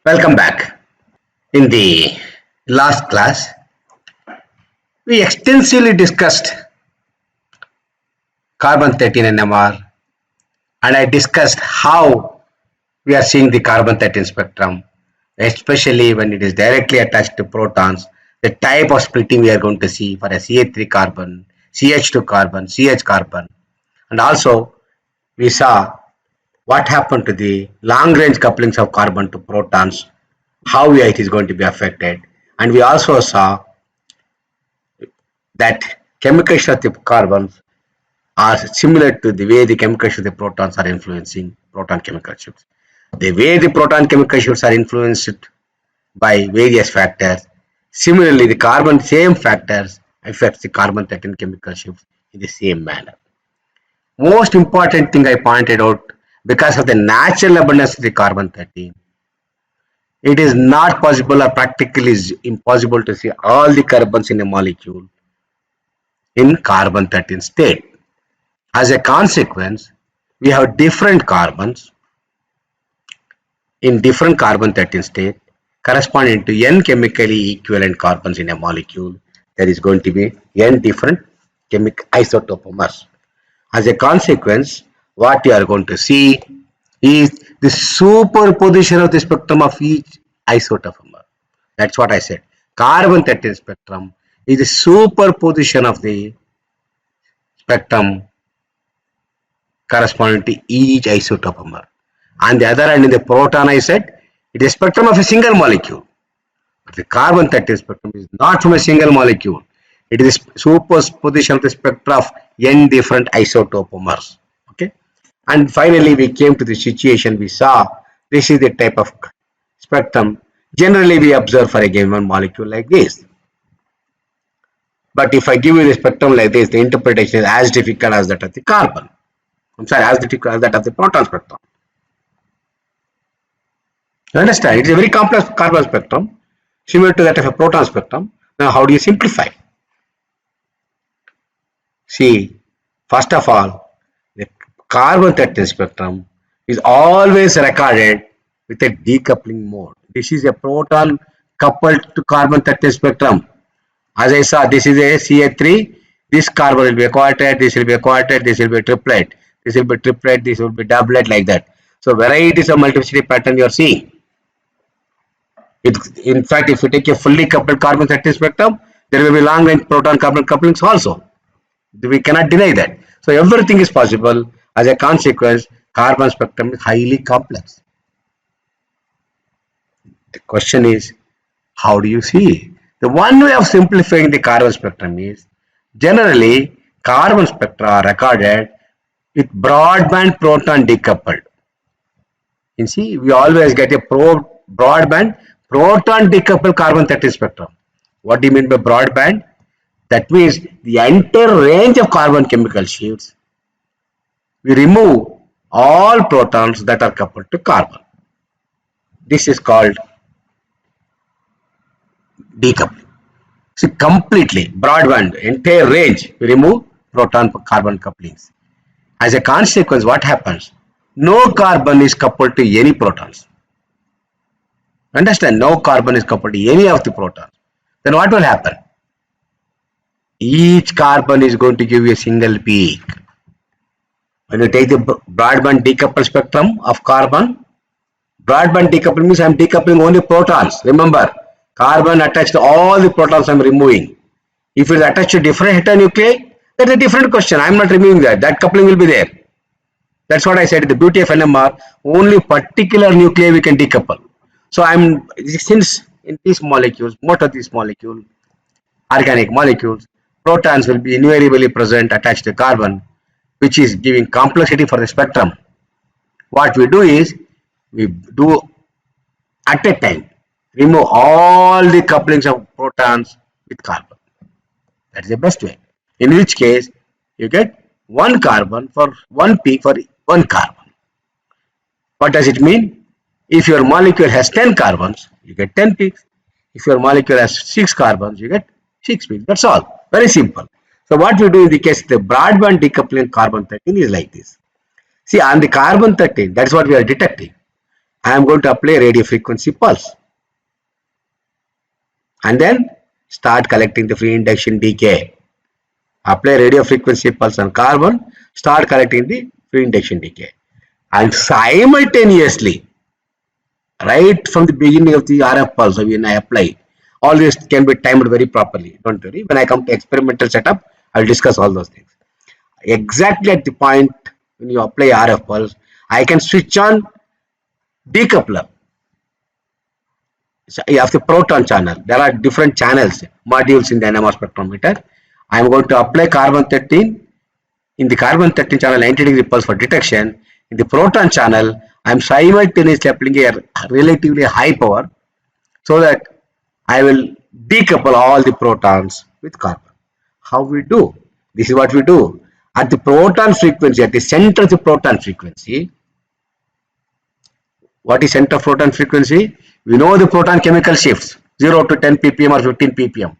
Welcome back. In the last class, we extensively discussed carbon 13 NMR, and I discussed how we are seeing the carbon 13 spectrum, especially when it is directly attached to protons, the type of splitting we are going to see for a CH3 carbon, CH2 carbon, CH carbon, and also we saw what happened to the long range couplings of carbon to protons, how it is going to be affected, and we also saw that chemical structure of carbons are similar to the way the chemical structure of protons are influencing proton chemical shifts. The way the proton chemical shifts are influenced by various factors, similarly the carbon same factors affects the carbon 13 chemical shifts in the same manner. Most important thing I pointed out, because of the natural abundance of the carbon 13, it is not possible or practically is impossible to see all the carbons in a molecule in carbon 13 state. As a consequence, we have different carbons in different carbon 13 state corresponding to n chemically equivalent carbons in a molecule. There is going to be n different chemical isotopomers. As a consequence, what you are going to see is the superposition of the spectrum of each isotopomer. That's what I said. Carbon 13 spectrum is the superposition of the spectrum corresponding to each isotopomer. On the other hand, in the proton, I said it is a spectrum of a single molecule. But the carbon 13 spectrum is not from a single molecule. It is a superposition of the spectra of n different isotopomers. Okay. And finally, we came to the situation we saw. This is the type of spectrum generally we observe for a given molecule like this. But if I give you the spectrum like this, the interpretation is as difficult as that of the carbon. As difficult as that of the proton spectrum. You understand? It is a very complex carbon spectrum, similar to that of a proton spectrum. Now, how do you simplify? See, first of all, the carbon 13 spectrum is always recorded with a decoupling mode. This is a proton coupled to carbon 13 spectrum. As I saw, this is a CH3. This carbon will be a quartet, this will be a quartet, this will be a triplet, this will be triplet, this will be doublet, like that. So, varieties of multiplicity pattern you are seeing. In fact, if you take a fully coupled carbon 13 spectrum, there will be long range proton carbon couplings also. We cannot deny that. So everything is possible. As a consequence, carbon spectrum is highly complex. The question is, how do you see? The one way of simplifying the carbon spectrum is, generally carbon spectra are recorded with broadband proton decoupled. You see, we always get a broadband proton decoupled carbon 13 spectrum. What do you mean by broadband? That means the entire range of carbon chemical shifts, we remove all protons that are coupled to carbon. This is called decoupling. So completely broadband, entire range, we remove proton carbon couplings. As a consequence, what happens? No carbon is coupled to any protons. Understand? No carbon is coupled to any of the protons. Then what will happen? Each carbon is going to give you a single peak. When you take the broadband decoupled spectrum of carbon, broadband decoupling means I am decoupling only protons. Remember, carbon attached to all the protons I am removing. If it is attached to different heteronuclei, that is a different question. I am not removing that. That coupling will be there. That's what I said. The beauty of NMR, only particular nuclei we can decouple. So since in these molecules, most of these molecules, organic molecules, protons will be invariably present attached to carbon, which is giving complexity for the spectrum. What we do is, we do at a time, remove all the couplings of protons with carbon. That is the best way. In which case, you get one carbon for one peak for one carbon. What does it mean? If your molecule has 10 carbons, you get 10 peaks. If your molecule has 6 carbons, you get 6 peaks. That's all. Very simple. So what we do in the case of the broadband decoupling carbon 13 is like this. See, on the carbon 13, that's what we are detecting. I am going to apply radio frequency pulse. And then start collecting the free induction decay. Apply radio frequency pulse on carbon, start collecting the free induction decay. And simultaneously, right from the beginning of the RF pulse, when I apply, all this can be timed very properly. Don't worry. When I come to experimental setup, I'll discuss all those things. Exactly at the point when you apply RF pulse, I can switch on decoupler. So you have the proton channel. There are different channels, modules in the NMR spectrometer. I am going to apply carbon 13. In the carbon 13 channel, 90 degree pulse for detection. In the proton channel, I am simultaneously applying a relatively high power so that I will decouple all the protons with carbon. How we do? This is what we do. At the proton frequency, at the center of the proton frequency, what is center of proton frequency? We know the proton chemical shifts 0 to 10 ppm or 15 ppm.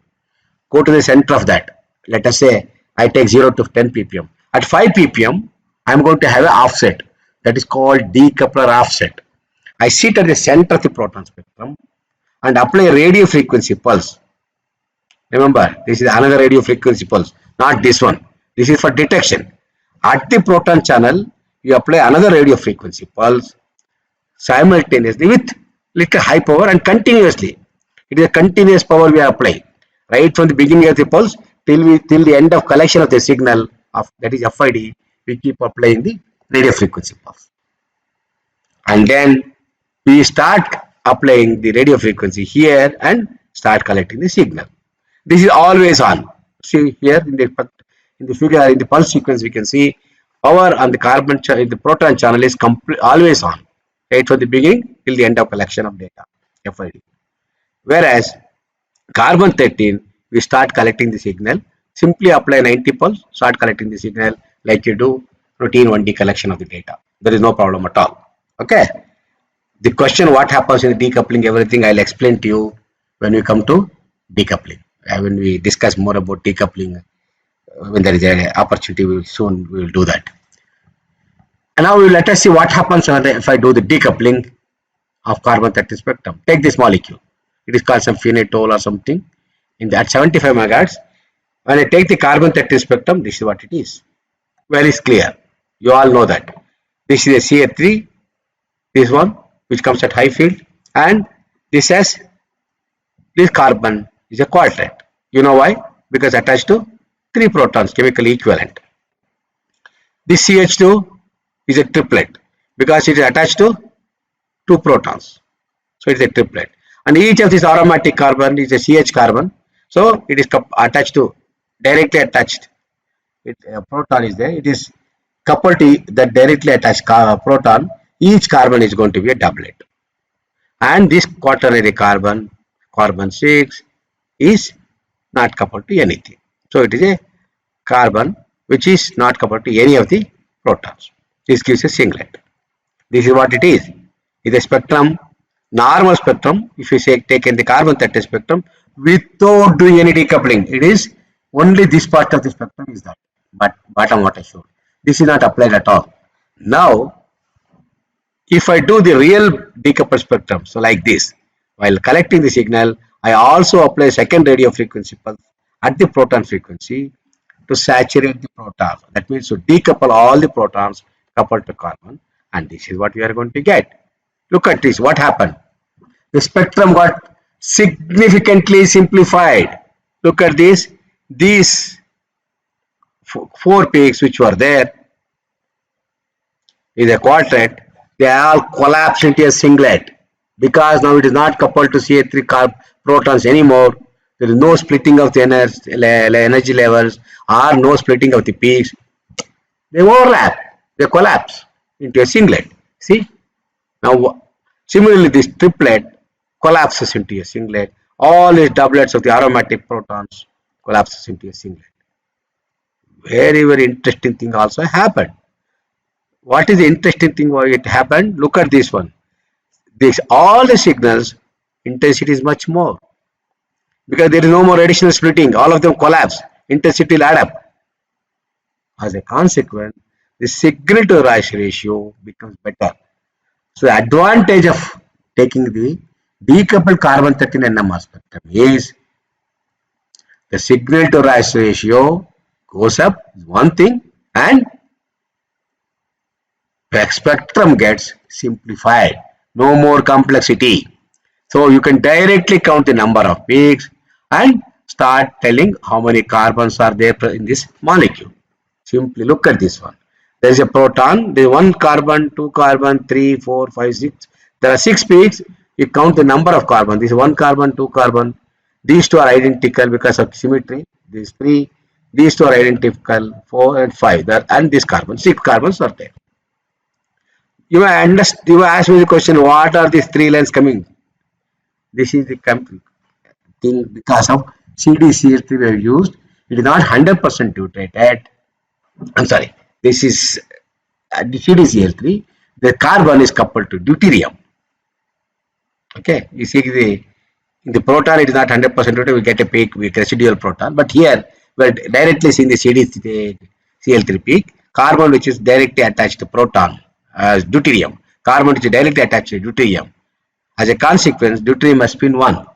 Go to the center of that. Let us say I take 0 to 10 ppm. At 5 ppm, I am going to have an offset that is called decoupler offset. I sit at the center of the proton spectrum and apply a radio frequency pulse. Remember, this is another radio frequency pulse, not this one. This is for detection. At the proton channel, you apply another radio frequency pulse simultaneously with little high power and continuously. It is a continuous power we apply right from the beginning of the pulse till the end of collection of the signal of that is FID. We keep applying the radio frequency pulse, and then we start applying the radio frequency here and start collecting the signal. This is always on. See here in the figure, in the pulse sequence, we can see power on the carbon the proton channel is always on, right from the beginning till the end of collection of data, FID. Whereas carbon 13, we start collecting the signal, simply apply 90 pulse, start collecting the signal like you do routine 1D collection of the data. There is no problem at all. Okay. The question what happens in the decoupling, everything I'll explain to you when we come to decoupling. When we discuss more about decoupling, when there is an opportunity, we will do that. And now let us see what happens if I do the decoupling of carbon 13 spectrum. Take this molecule. It is called some phenetol or something. In that 75 megahertz, when I take the carbon 13 spectrum, this is what it is. Very clear. You all know that. This is a CH3, this one, which comes at high field, and this carbon is a quartet. You know why? Because attached to 3 protons, chemically equivalent. This CH2 is a triplet because it is attached to 2 protons. So it is a triplet. And each of these aromatic carbon is a CH carbon. So it is attached to, directly attached. A proton is there. It is coupled to that directly attached proton. Each carbon is going to be a doublet. And this quaternary carbon, carbon 6, is not coupled to anything. So it is a carbon which is not coupled to any of the protons. This gives a singlet. This is what it is. It is a spectrum, normal spectrum. If you say take in the carbon 13 spectrum without doing any decoupling, it is only this part of the spectrum is that. But bottom what I showed. This is not applied at all. Now, if I do the real decoupled spectrum, so like this, while collecting the signal, I also apply second radio frequency pulse at the proton frequency to saturate the protons. That means to decouple all the protons coupled to carbon, and this is what we are going to get. Look at this, what happened? The spectrum got significantly simplified. Look at this, these 4 peaks which were there is a quartet, they all collapsed into a singlet because now it is not coupled to CH3 protons anymore. There is no splitting of the energy levels or no splitting of the peaks. They overlap, they collapse into a singlet. See? Now, similarly, this triplet collapses into a singlet. All these doublets of the aromatic protons collapses into a singlet. Very, very interesting thing also happened. What is the interesting thing why it happened? Look at this one. All the signals, intensity is much more. Because there is no more additional splitting. All of them collapse. Intensity will add up. As a consequence, the signal to noise ratio becomes better. So the advantage of taking the decoupled carbon 13 NMR spectrum is the signal to noise ratio goes up, one thing, and the spectrum gets simplified. No more complexity. So you can directly count the number of peaks and start telling how many carbons are there in this molecule. Simply look at this one. There is a proton, there is one carbon, two carbon, 3, 4, 5, 6. There are 6 peaks. You count the number of carbon. This is one carbon, two carbon. These two are identical because of symmetry. These 3. These two are identical, 4 and 5. And this carbon, 6 carbons are there. You may ask me the question, what are these 3 lines coming? This is the thing because of CDCl3 we have used. It is not 100% deuterated. I'm sorry. This is the CDCl3. The carbon is coupled to deuterium. Okay. You see in the proton it is not 100% deuterated. We get a peak with residual proton. But here we are directly seeing the CDCl3 peak. Carbon which is directly attached to proton as deuterium. Carbon which is directly attached to deuterium. As a consequence, deuterium has spin 1.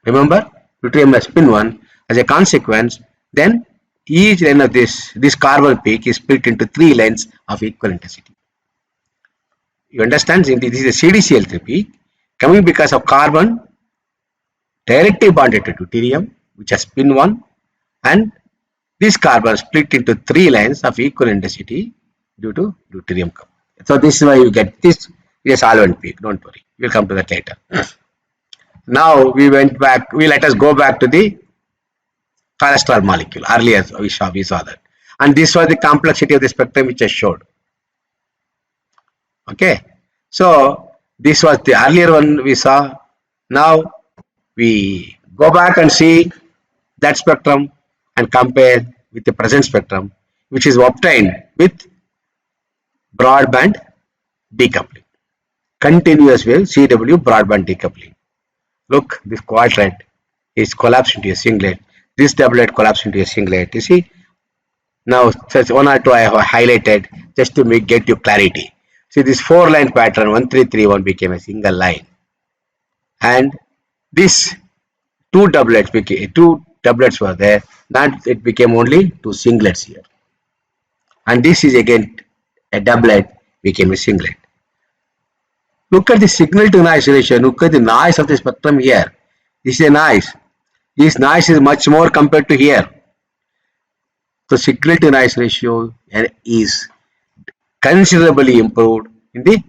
Remember, deuterium has spin 1. As a consequence, then each line of this carbon peak is split into 3 lines of equal intensity. You understand? This is a CDCl3 peak coming because of carbon directly bonded to deuterium, which has spin 1, and this carbon split into 3 lines of equal intensity due to deuterium couple. So this is why you get this is a solvent peak. Don't worry, we'll come to that later. Now we went back. Let us go back to the cholesterol molecule. Earlier we saw that, and this was the complexity of the spectrum which I showed. Okay, so this was the earlier one we saw. Now we go back and see that spectrum and compare with the present spectrum, which is obtained with broadband decoupling. Continuous wave CW broadband decoupling. Look, this quadrant is collapsed into a singlet. This doublet collapsed into a singlet. You see, now such 1 or 2 I have highlighted just to get you clarity. See, this 4-line pattern 1331 became a single line, and this 2 doublets were there. That it became only 2 singlets here, and this is again a doublet became a singlet. Look at the signal to noise ratio. Look at the noise of the spectrum here. This is a noise. This noise is much more compared to here. So signal to noise ratio is considerably improved in the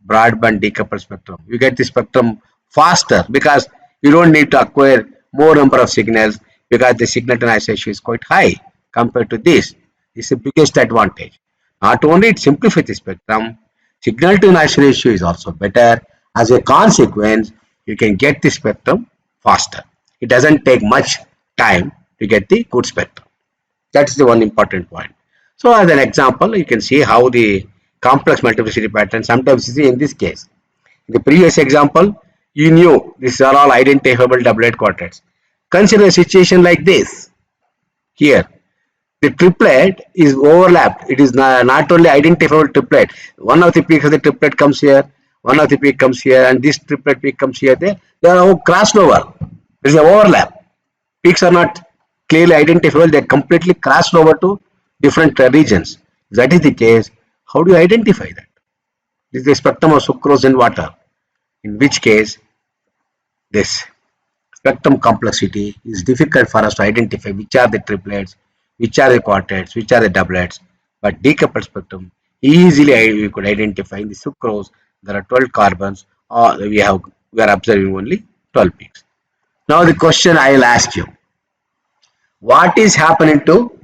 broadband decoupled spectrum. You get the spectrum faster because you don't need to acquire more number of signals because the signal to noise ratio is quite high compared to this. This is the biggest advantage. Not only it simplifies the spectrum, signal to noise ratio is also better. As a consequence, you can get the spectrum faster. It doesn't take much time to get the good spectrum. That's the one important point. So as an example, you can see how the complex multiplicity pattern sometimes you see in this case. In the previous example, you knew these are all identifiable doublet quartets. Consider a situation like this. Here, the triplet is overlapped. It is not only identifiable triplet. One of the peaks of the triplet comes here, one of the peak comes here, and this triplet peak comes here. They are all crossed over. There is an overlap. Peaks are not clearly identifiable. They are completely crossed over to different regions. If that is the case, how do you identify that? This is the spectrum of sucrose in water. In which case, this spectrum complexity is difficult for us to identify which are the triplets, which are the quartets, which are the doublets. But decoupled spectrum, easily we could identify in the sucrose there are 12 carbons, or we are observing only 12 peaks. Now the question I will ask you, what is happening to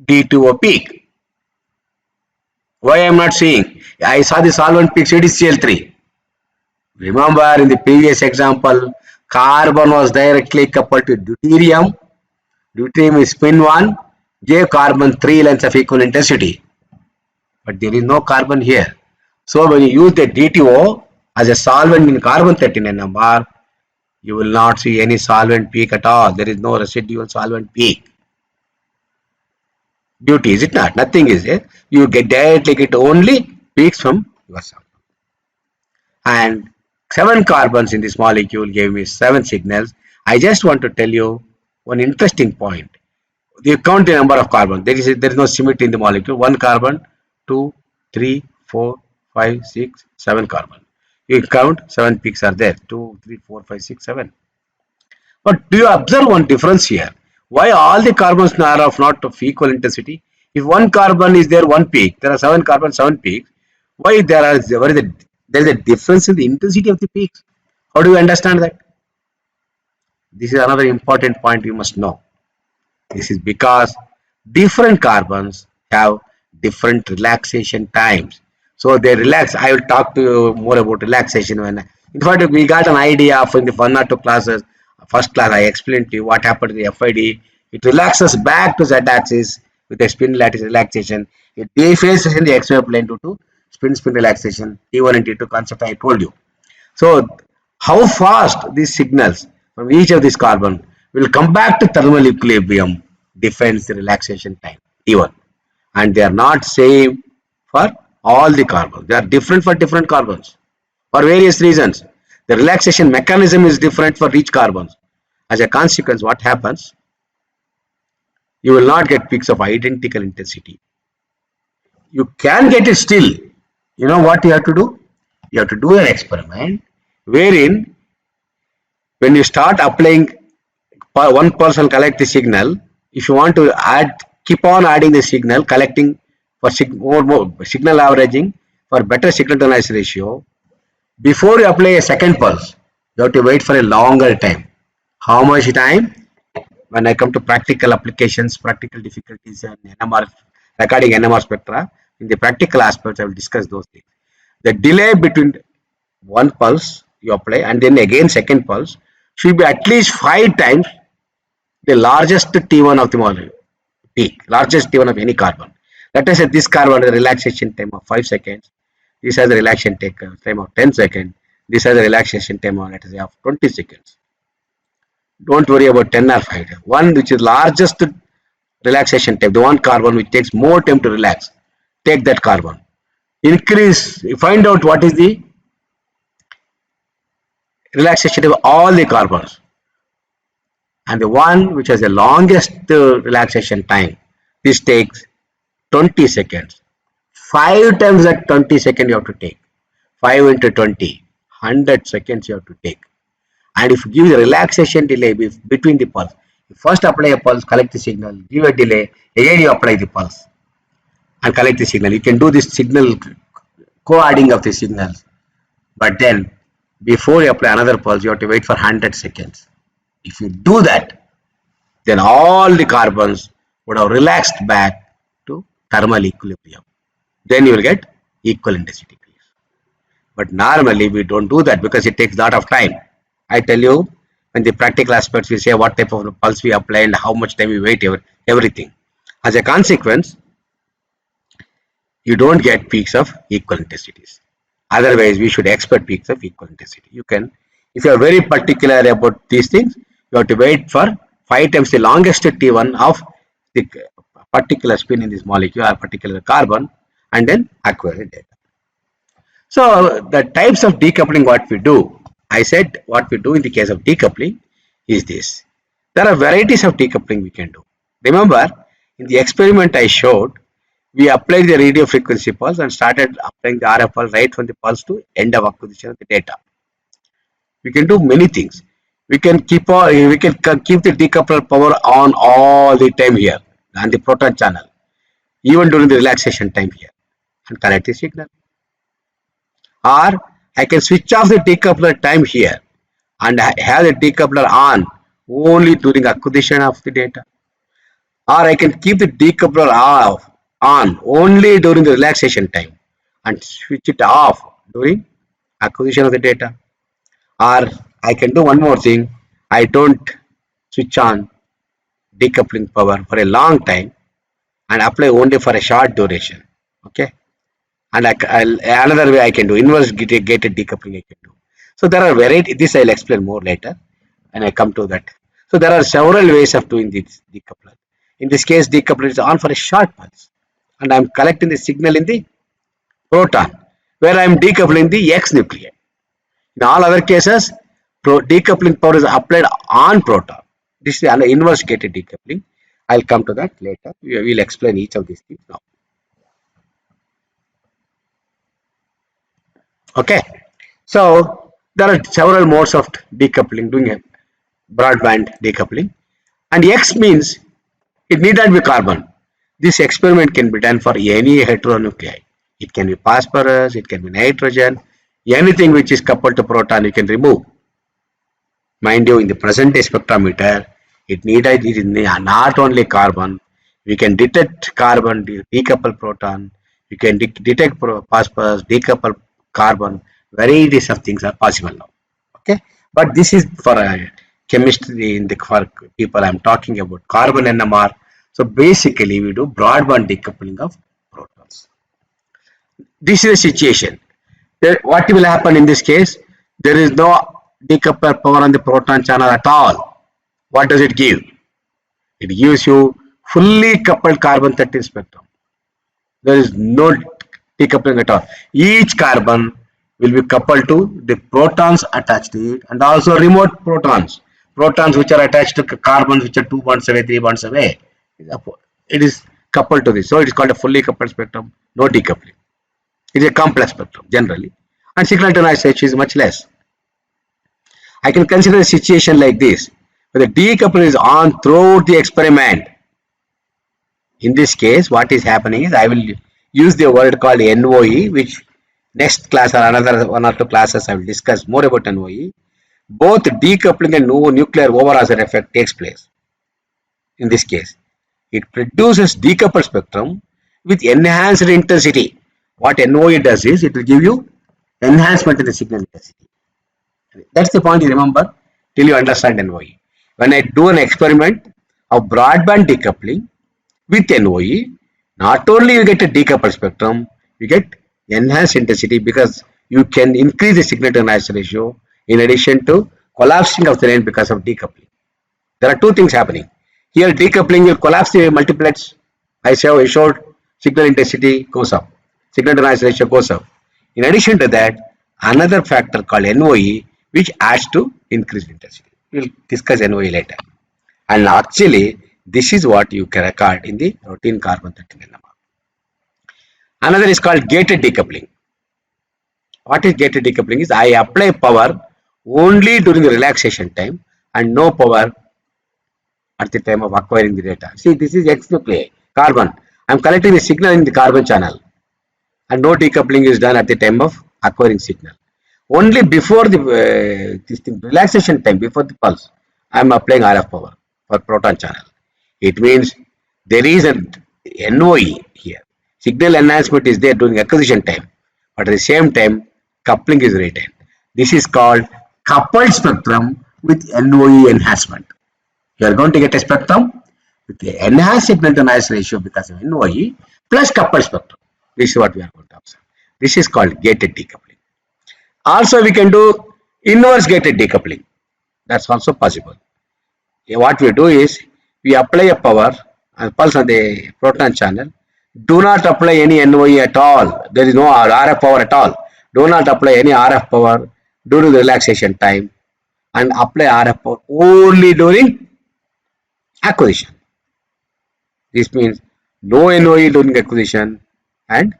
D2O peak? Why I am not seeing? I saw the solvent peak CDCl3. Remember in the previous example, carbon was directly coupled to deuterium. Deuterium is spin 1, gave carbon 3 lengths of equal intensity. But there is no carbon here. So when you use the D2O as a solvent in carbon 13 NMR, you will not see any solvent peak at all. There is no residual solvent peak. Duty, is it not? Nothing is there. You directly get only peaks from your sample. and 7 carbons in this molecule gave me 7 signals. I just want to tell you one interesting point. You count the number of carbons. There is no symmetry in the molecule. 1 carbon, 2, 3, 4, 5, 6, 7 carbon. You count 7 peaks are there. 2, 3, 4, 5, 6, 7. But do you observe one difference here? Why all the carbons are not of equal intensity? If 1 carbon is there, 1 peak, there are 7 carbons, 7 peaks. Why there is a difference in the intensity of the peaks? How do you understand that? This is another important point you must know. This is because different carbons have different relaxation times. So they relax. I will talk to you more about relaxation when. In fact, we got an idea of in the 1 or 2 classes. First class, I explained to you what happened to the FID. It relaxes back to z-axis with a spin lattice relaxation. It defaces in the xy plane due to spin relaxation. T1 and T2 concept I told you. So how fast these signals from each of these carbon will come back to thermal equilibrium defines the relaxation time T1, and they are not same for all the carbons. They are different for different carbons for various reasons. The relaxation mechanism is different for each carbons. As a consequence, what happens? You will not get peaks of identical intensity. You can get it still. You know what you have to do? You have to do an experiment wherein when you start applying one pulse and collect the signal, if you want to keep on adding the signal, collecting for more signal averaging for better signal to noise ratio, before you apply a second pulse, you have to wait for a longer time. How much time? When I come to practical applications, practical difficulties and NMR, recording NMR spectra, in the practical aspects, I will discuss those things. The delay between one pulse you apply and then again second pulse should be at least 5 times the largest T1 of the molecule, peak, largest T1 of any carbon. Let us say this carbon has a relaxation time of 5 seconds. This has a relaxation time of 10 seconds. This has a relaxation time of, let us say, of 20 seconds. Don't worry about 10 or 5. One which is largest relaxation time, the one carbon which takes more time to relax, take that carbon. Increase, find out what is the relaxation of all the carbons. And the one which has the longest relaxation time, this takes 20 seconds. 5 times that 20 seconds you have to take. 5 into 20, 100 seconds you have to take. And if you give the relaxation delay between the pulse, you first apply a pulse, collect the signal, give a delay, again you apply the pulse and collect the signal. You can do this signal co-adding of the signals, but then before you apply another pulse, you have to wait for 100 seconds. If you do that, then all the carbons would have relaxed back to thermal equilibrium. Then you will get equal intensity peaks. But normally we don't do that because it takes a lot of time. I tell you, in the practical aspects, we say what type of pulse we apply and how much time we wait, everything. As a consequence, you don't get peaks of equal intensities. Otherwise, we should expect peaks of equal intensity. You can, if you are very particular about these things, you have to wait for 5 times the longest T1 of the particular spin in this molecule or particular carbon and then acquire the data. So the types of decoupling what we do, I said what we do in the case of decoupling is this. There are varieties of decoupling we can do. Remember, in the experiment I showed, we applied the radio frequency pulse and started applying the RF pulse right from the pulse to end of acquisition of the data. We can do many things. We can keep the decoupler power on all the time here on the proton channel, even during the relaxation time here, and collect the signal. Or I can switch off the decoupler time here and have the decoupler on only during acquisition of the data. Or I can keep the decoupler on only during the relaxation time and switch it off during acquisition of the data. Or I can do one more thing. I don't switch on decoupling power for a long time and apply only for a short duration. Okay. And another way I can do inverse gated decoupling I can do. So there are variety. This I'll explain more later when I come to that. So there are several ways of doing this decoupler. In this case, decoupler is on for a short pulse, and I'm collecting the signal in the proton, where I'm decoupling the X nuclei. In all other cases, decoupling power is applied on proton. This is an inverse gated decoupling. I'll come to that later. We will explain each of these things now. Okay. So there are several modes of decoupling, doing a broadband decoupling. And X means it need not be carbon. This experiment can be done for any heteronuclei. It can be phosphorus, it can be nitrogen, anything which is coupled to proton you can remove. Mind you, in the present day spectrometer, it is not only carbon. We can detect carbon, decouple proton. We can detect phosphorus, decouple carbon. Varieties of things are possible now. Okay, but this is for chemistry. For people, I'm talking about carbon NMR. So basically, we do broadband decoupling of protons. This is the situation. What will happen in this case? There is no decoupler power on the proton channel at all. What does it give? It gives you fully coupled carbon-13 spectrum. There is no decoupling at all. Each carbon will be coupled to the protons attached to it and also remote protons. Protons which are attached to carbons which are 2 bonds away, 3 bonds away. It is coupled to this. So it is called a fully coupled spectrum, no decoupling. It is a complex spectrum generally. And signal to noise ratio is much less. I can consider a situation like this, where the decoupler is on throughout the experiment. In this case, what is happening is I will use the word called NOE, which next class or another 1 or 2 classes I will discuss more about NOE. Both decoupling and nuclear overhauser effect takes place. In this case, it produces decoupled spectrum with enhanced intensity. What NOE does is it will give you enhancement in the signal intensity. That's the point you remember till you understand NOE. When I do an experiment of broadband decoupling with NOE, not only you get a decoupled spectrum, you get enhanced intensity because you can increase the signal to noise ratio in addition to collapsing of the lane because of decoupling. There are two things happening. Here decoupling will collapse the multiplets. I showed signal intensity goes up, signal to noise ratio goes up. In addition to that, another factor called NOE which adds to increased intensity. We will discuss NOE later. And actually, this is what you can record in the routine carbon-13 NMR. Another is called gated decoupling. What is gated decoupling is I apply power only during the relaxation time and no power at the time of acquiring the data. See, this is X nuclei, carbon. I am collecting the signal in the carbon channel and no decoupling is done at the time of acquiring signal. Only before the relaxation time, before the pulse, I am applying RF power for proton channel. It means there is a NOE here. Signal enhancement is there during acquisition time, but at the same time, coupling is retained. This is called coupled spectrum with NOE enhancement. You are going to get a spectrum with the enhanced signal to noise ratio because of NOE plus coupled spectrum. This is what we are going to observe. This is called gated decoupling. Also, we can do inverse gated decoupling. That's also possible. What we do is we apply a power and pulse on the proton channel. Do not apply any NOE at all. There is no RF power at all. Do not apply any RF power during the relaxation time and apply RF power only during acquisition. This means no NOE during acquisition and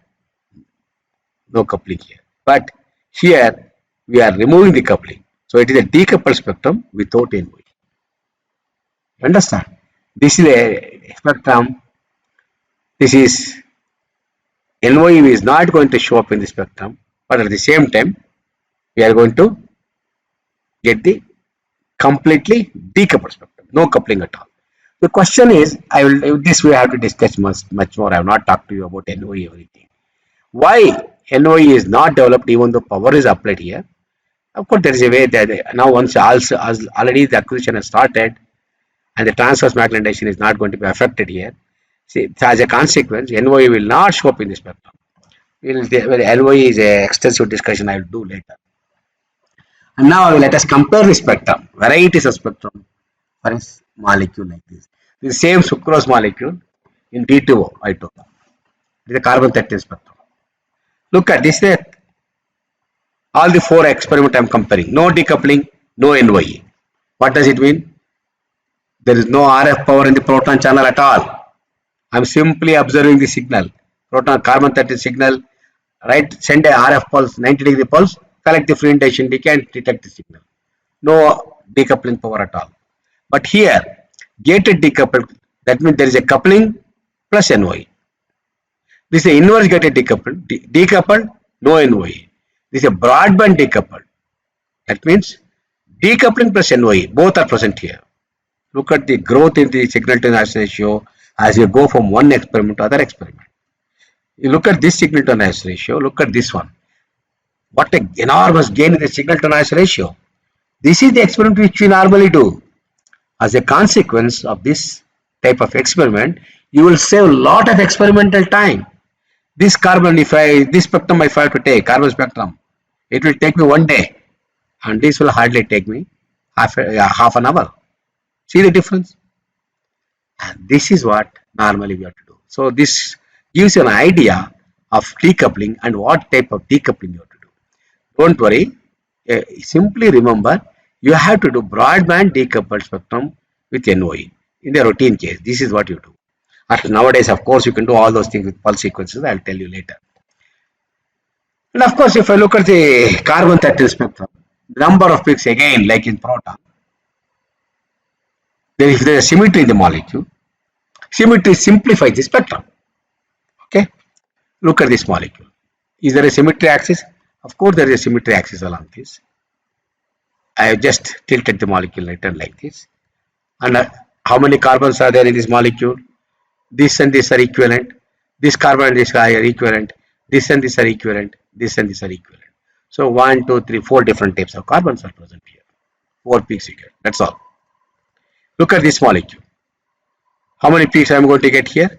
no coupling here. But here we are removing the coupling. So it is a decoupled spectrum without NOE. Understand? This is a spectrum. This is NOE is not going to show up in the spectrum, but at the same time, we are going to get the completely decoupled spectrum, no coupling at all. The question is, this we have to discuss much more. I have not talked to you about NOE everything. Why NOE is not developed even though power is applied here? Of course, there is a way that now once already the acquisition has started and the transverse magnetization is not going to be affected here. See, as a consequence, NOE will not show up in the spectrum. NOE is an extensive discussion I will do later. And now let us compare the spectrum, varieties of spectrum for a molecule like this. The same sucrose molecule in D2O, I2. It is a carbon-13 spectrum. Look at this. All the 4 experiments I am comparing. No decoupling, no NOE. What does it mean? There is no RF power in the proton channel at all. I am simply observing the signal. Proton carbon 13 signal, right? Send a RF pulse, 90-degree pulse, collect the free radiation decay and detect the signal. No decoupling power at all. But here, gated decoupled, that means there is a coupling plus NOE. This is a inverse gated decoupled, decoupled, no NOE. This is a broadband decoupled. That means decoupling plus NOE, both are present here. Look at the growth in the signal to noise ratio as you go from one experiment to other experiment. You look at this signal to noise ratio, look at this one. What an enormous gain in the signal to noise ratio. This is the experiment which we normally do. As a consequence of this type of experiment, you will save a lot of experimental time. This carbon, this spectrum if I have to take, carbon spectrum, it will take me 1 day. And this will hardly take me half an hour. See the difference? And this is what normally we have to do. So this gives you an idea of decoupling and what type of decoupling you have to do. Don't worry. Simply remember, you have to do broadband decoupled spectrum with NOE. In the routine case, this is what you do. But nowadays, of course, you can do all those things with pulse sequences. I'll tell you later. And of course, if I look at the carbon 13 spectrum, number of peaks again, like in proton, if there is symmetry in the molecule, symmetry simplifies the spectrum. Okay, look at this molecule. Is there a symmetry axis? Of course, there is a symmetry axis along this. I have just tilted the molecule return like this. And how many carbons are there in this molecule? This and this are equivalent. This carbon and this are equivalent. This and this are equivalent. This and this are equivalent. So 1, 2, 3, 4 different types of carbons are present here. 4 peaks you get. That's all. Look at this molecule. How many peaks I am going to get here?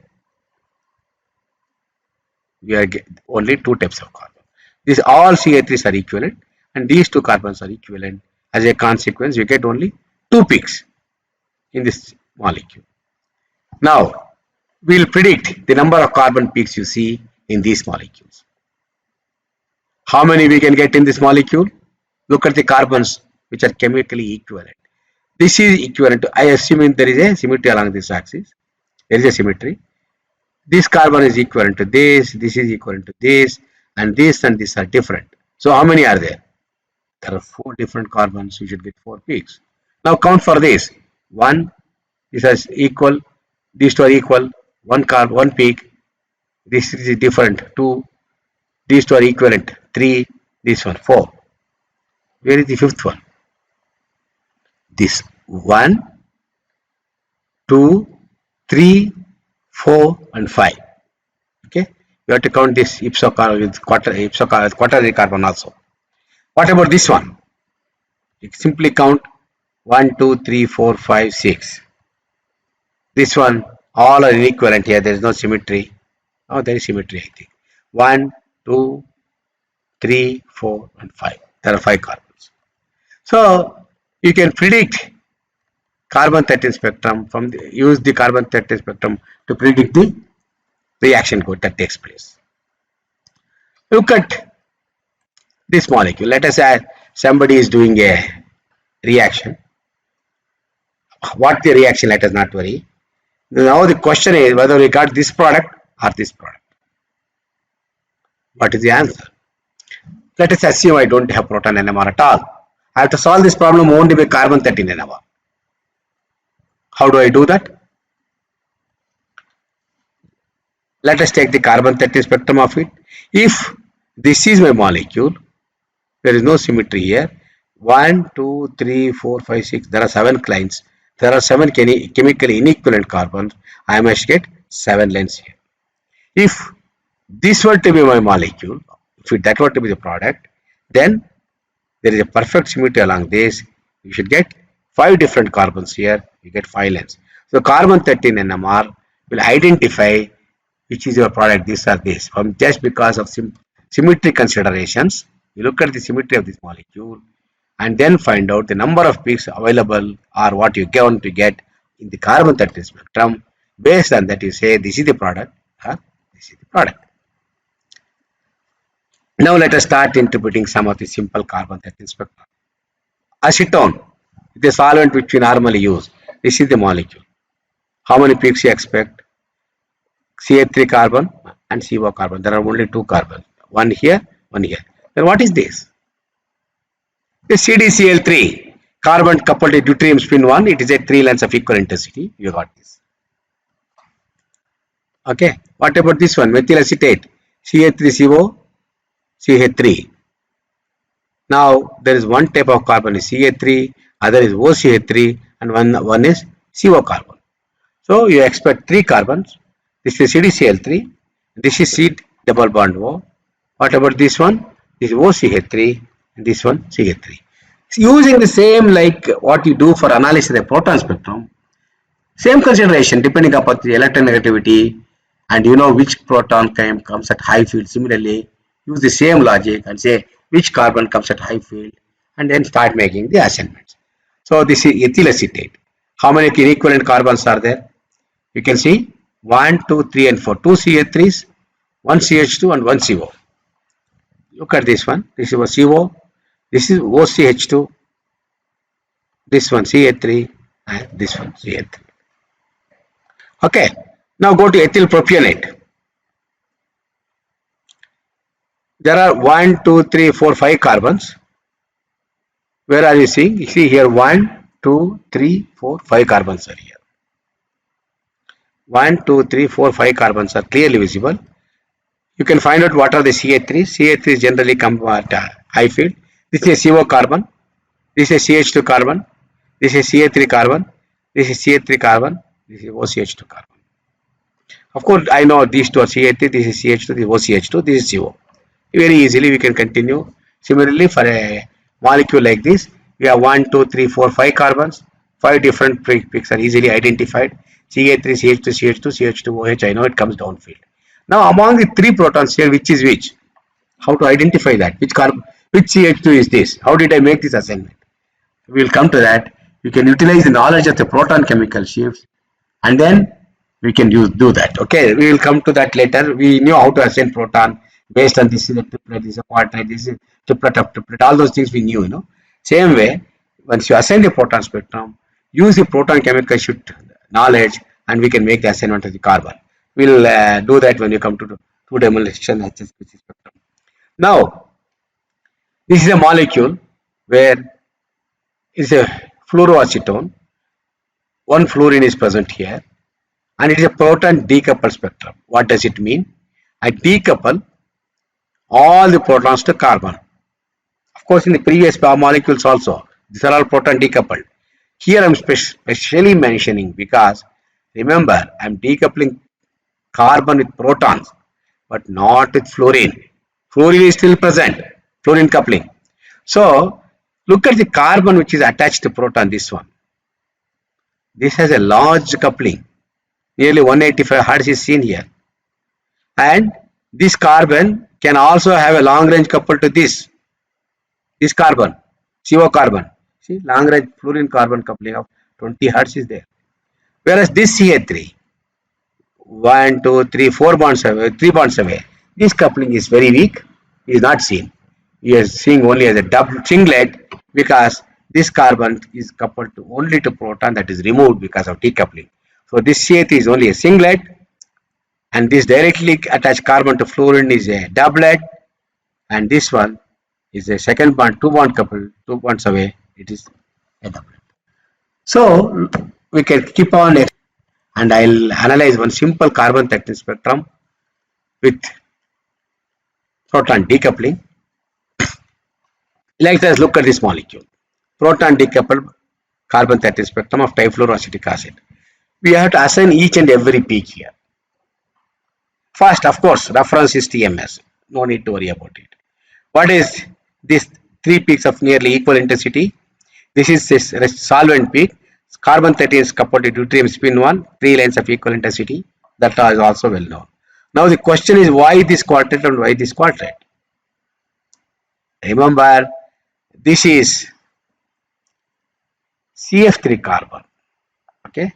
We are only 2 types of carbon. These all CH3s are equivalent and these 2 carbons are equivalent. As a consequence, you get only 2 peaks in this molecule. Now, we will predict the number of carbon peaks you see in these molecules. How many we can get in this molecule? Look at the carbons which are chemically equivalent. This is equivalent to, I assume there is a symmetry along this axis. There is a symmetry. This carbon is equivalent to this is equivalent to this, and this are different. So how many are there? There are 4 different carbons, you should get 4 peaks. Now count for this. 1, this is equal, these 2 are equal, 1 peak, this is different, 2, these 2 are equivalent, 3, this one, 4. Where is the 5th one? This 1, 2, 3, 4 and 5. Okay, you have to count this ipso with quaternary carbon also. What about this one? You simply count 1, 2, 3, 4, 5, 6. This one, all are inequivalent here. There is no symmetry. Oh, there is symmetry, I think. 1, 2, 3, 4, and 5. There are 5 carbons. So you can predict carbon 13 spectrum use the carbon 13 spectrum to predict the reaction code that takes place. Look at this molecule. Let us say somebody is doing a reaction. What the reaction, let us not worry. Now the question is whether we got this product or this product. What is the answer? Let us assume I don't have proton NMR at all. I have to solve this problem only with carbon 13 NMR. How do I do that? Let us take the carbon 13 spectrum of it. If this is my molecule, there is no symmetry here. 1, 2, 3, 4, 5, 6. There are 7 lines. There are 7 chemically inequivalent carbons. I must get 7 lines here. If this were to be my molecule, if that were to be the product, then there is a perfect symmetry along this. You should get 5 different carbons here. You get 5 lines. So carbon 13 NMR will identify which is your product, this or this, from just because of symmetry considerations. You look at the symmetry of this molecule and then find out the number of peaks available or what you want to get in the carbon 13 spectrum. Based on that, you say this is the product or this is the product. Now let us start interpreting some of the simple carbon-13 spectra. Acetone, the solvent which we normally use. This is the molecule. How many peaks you expect? CH3 carbon and CO carbon. There are only two carbons. One here, one here. Then what is this? The CdCl3, carbon coupled to deuterium spin 1. It is a 3 lengths of equal intensity. You got this. Okay. What about this one? Methyl acetate, CH3CO, CH3. Now there is one type of carbon is CH3, other is OCH3, and one is CO carbon. So you expect 3 carbons. This is CdCl3. This is C double bond O. What about this one? This is OCH3 and this one CH3. Using the same like what you do for analysis of the proton spectrum, same consideration depending upon the electronegativity and you know which proton comes at high field. Similarly, use the same logic and say which carbon comes at high field and then start making the assignments. So this is ethyl acetate. How many equivalent carbons are there? You can see 1, 2, 3 and 4. 2 CH3s, 1 CH2 and 1 CO. Look at this one. This is a CO. This is OCH2. This one CH3 and this one CH3. Okay. Now go to ethyl propionate. There are 1, 2, 3, 4, 5 carbons. Where are you seeing? You see here 1, 2, 3, 4, 5 carbons are here. 1, 2, 3, 4, 5 carbons are clearly visible. You can find out what are the CH3. CH3 generally come at high field. This is a CO carbon. This is a CH2 carbon. This is CH3 carbon. This is CH3 carbon. This is OCH2 carbon. Of course, I know these two are CH3. This is CH2. This is OCH2. This is CO. Very easily we can continue. Similarly, for a molecule like this, we have 1, 2, 3, 4, 5 carbons. 5 different peaks are easily identified. CH3, CH2, CH2, CH2, OH. I know it comes downfield. Now, among the 3 protons here, which is which? How to identify that? Which CH2 is this? How did I make this assignment? We will come to that. You can utilize the knowledge of the proton chemical shifts, and then we can do that. Okay, we will come to that later. We knew how to assign proton based on this is a triplet, this is a quadruplet, this is triplet of triplet. All those things we knew. You know. Same way, once you assign the proton spectrum, use the proton chemical shift knowledge, and we can make the assignment of the carbon. We'll do that when you come to the two-dimensional HSPC spectrum. Now, this is a molecule where it's a fluoroacetone. One fluorine is present here, and it is a proton decoupled spectrum. What does it mean? I decouple all the protons to carbon. Of course, in the previous molecules also, these are all proton decoupled. Here I am specially mentioning because remember I am decoupling carbon with protons, but not with fluorine. Fluorine is still present, fluorine coupling. So look at the carbon which is attached to proton, this one. This has a large coupling, nearly 185 Hz is seen here. And this carbon can also have a long range couple to this carbon, CO carbon. See, long range fluorine carbon coupling of 20 Hz is there. Whereas this CH3, 1, 2, 3, 4 bonds away, 3 bonds away. This coupling is very weak, is not seen. We are seeing only as a double singlet because this carbon is coupled to only to proton that is removed because of decoupling. So this CH3 is only a singlet, and this directly attached carbon to fluorine is a doublet, and this one is a second bond, 2 bond couple, 2 bonds away, it is a doublet. So we can keep on, and I'll analyze one simple carbon-13 spectrum with proton decoupling. Let us look at this molecule. Proton decoupled carbon-13 spectrum of trifluoroacetic acid. We have to assign each and every peak here. First, of course, reference is TMS. No need to worry about it. What is this 3 peaks of nearly equal intensity? This is this solvent peak. Carbon-13 is coupled to deuterium spin 1, 3 lines of equal intensity. That is also well known. Now the question is why this quartet and why this quartet? Remember, this is CF3 carbon. Okay,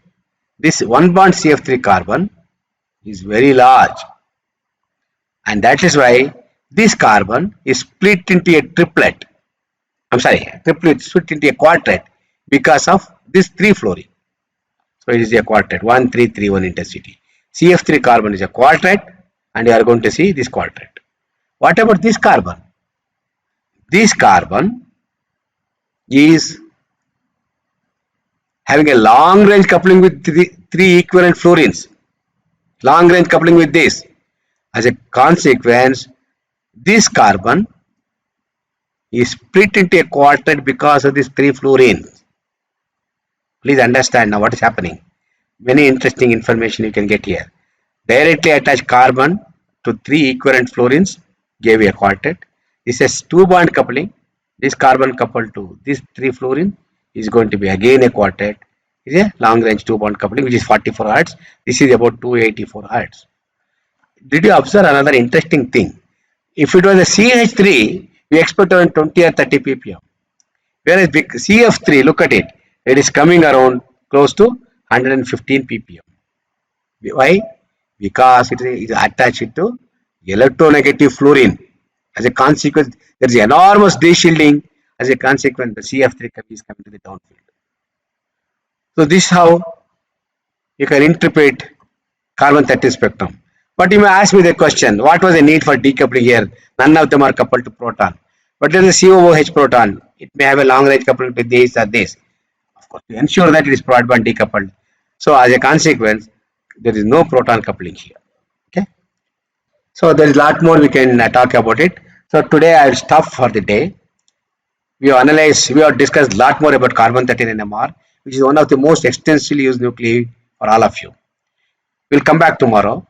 this 1 bond CF3 carbon is very large, and that is why this carbon is split into a triplet. I'm sorry, triplet split into a quartet because of this 3 fluorine. So it is a quartet, 1, 3, 3, 1 intensity. CF3 carbon is a quartet, and you are going to see this quartet. What about this carbon? This carbon is having a long range coupling with three equivalent fluorines. Long range coupling with this. As a consequence, this carbon is split into a quartet because of these 3 fluorines. Please understand now what is happening. Many interesting information you can get here. Directly attached carbon to 3 equivalent fluorines gave a quartet. This is 2 bond coupling. This carbon coupled to this 3 fluorine is going to be again a quartet. Is a long range 2 bond coupling, which is 44 Hertz. This is about 284 Hertz. Did you observe another interesting thing? If it was a CH3, we expect around 20 or 30 ppm. Whereas CF3, look at it, it is coming around close to 115 ppm. Why? Because it is attached to electronegative fluorine. As a consequence, there is enormous deshielding. As a consequence, the CF3 is coming to the downfield. So this is how you can interpret carbon 13 spectrum. But you may ask me the question, what was the need for decoupling here? None of them are coupled to proton. But there is a COOH proton. It may have a long range coupling to this or this. Of course, to ensure that it is broadband decoupled. So as a consequence, there is no proton coupling here. Okay. So there is a lot more we can talk about it. So today I will stop for the day. We have discussed a lot more about carbon 13 NMR, which is one of the most extensively used nuclei for all of you. We'll come back tomorrow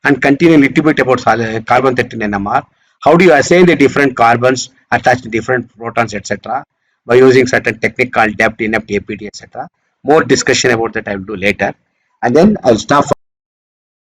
and continue a little bit about carbon 13 NMR. How do you assign the different carbons attached to different protons, etc. by using certain technique called depth, inept, APT, etc. More discussion about that I will do later. And then I'll stop.